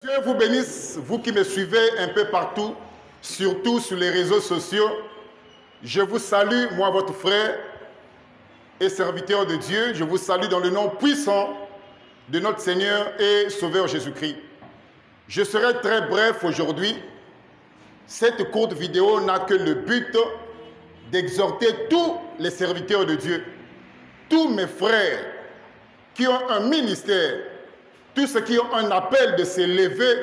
Dieu vous bénisse, vous qui me suivez un peu partout, surtout sur les réseaux sociaux. Je vous salue, moi votre frère et serviteur de Dieu. Je vous salue dans le nom puissant de notre Seigneur et Sauveur Jésus-Christ. Je serai très bref aujourd'hui. Cette courte vidéo n'a que le but d'exhorter tous les serviteurs de Dieu, tous mes frères qui ont un ministère, tous ceux qui ont un appel de se lever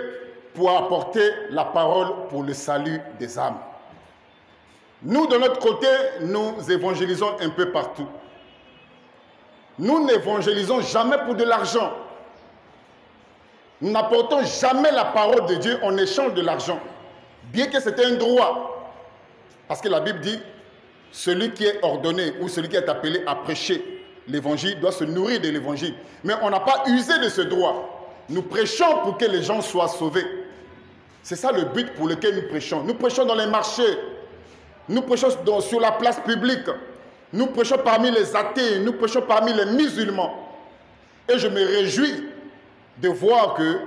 pour apporter la parole pour le salut des âmes. Nous, de notre côté, nous évangélisons un peu partout. Nous n'évangélisons jamais pour de l'argent. Nous n'apportons jamais la parole de Dieu en échange de l'argent, bien que c'est un droit. Parce que la Bible dit, celui qui est ordonné ou celui qui est appelé à prêcher l'évangile doit se nourrir de l'évangile. Mais on n'a pas usé de ce droit. Nous prêchons pour que les gens soient sauvés. C'est ça le but pour lequel nous prêchons. Nous prêchons dans les marchés. Nous prêchons sur la place publique. Nous prêchons parmi les athées. Nous prêchons parmi les musulmans. Et je me réjouis de voir que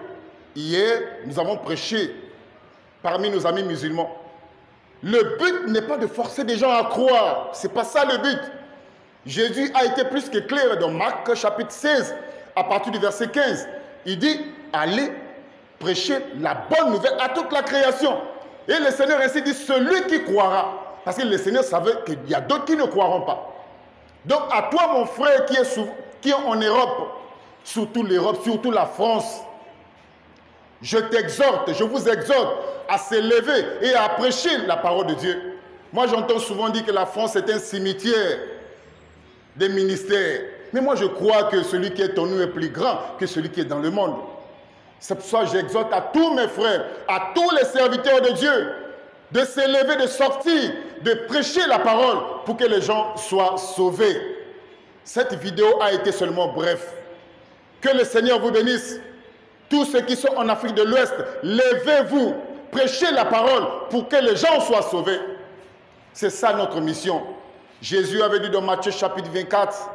hier, nous avons prêché parmi nos amis musulmans. Le but n'est pas de forcer des gens à croire. Ce n'est pas ça le but. Jésus a été plus que clair dans Marc chapitre 16, à partir du verset 15. Il dit, allez prêcher la bonne nouvelle à toute la création. Et le Seigneur ainsi dit, celui qui croira. Parce que le Seigneur savait qu'il y a d'autres qui ne croiront pas. Donc à toi mon frère qui est en Europe, surtout l'Europe, surtout la France, je t'exhorte, je vous exhorte à se lever et à prêcher la parole de Dieu. Moi j'entends souvent dire que la France est un cimetière des ministères. Mais moi je crois que celui qui est en nous est plus grand que celui qui est dans le monde. C'est pour ça que j'exhorte à tous mes frères, à tous les serviteurs de Dieu, de se lever, de sortir, de prêcher la parole pour que les gens soient sauvés. Cette vidéo a été seulement bref. Que le Seigneur vous bénisse. Tous ceux qui sont en Afrique de l'Ouest, levez-vous, prêchez la parole pour que les gens soient sauvés. C'est ça notre mission. Jésus avait dit dans Matthieu chapitre 24,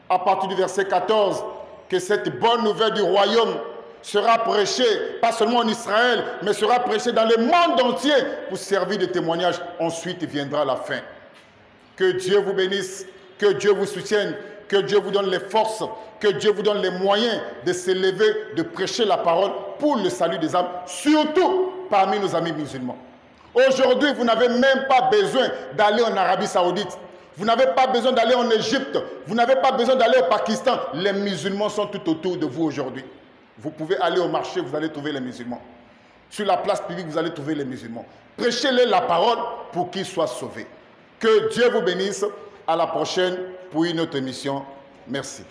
à partir du verset 14, que cette bonne nouvelle du royaume sera prêchée, pas seulement en Israël, mais sera prêchée dans le monde entier pour servir de témoignage. Ensuite viendra la fin. Que Dieu vous bénisse, que Dieu vous soutienne, que Dieu vous donne les forces, que Dieu vous donne les moyens de se lever, de prêcher la parole pour le salut des âmes, surtout parmi nos amis musulmans. Aujourd'hui, vous n'avez même pas besoin d'aller en Arabie Saoudite. Vous n'avez pas besoin d'aller en Égypte. Vous n'avez pas besoin d'aller au Pakistan. Les musulmans sont tout autour de vous aujourd'hui. Vous pouvez aller au marché, vous allez trouver les musulmans. Sur la place publique, vous allez trouver les musulmans. Prêchez-les la parole pour qu'ils soient sauvés. Que Dieu vous bénisse. À la prochaine pour une autre émission. Merci.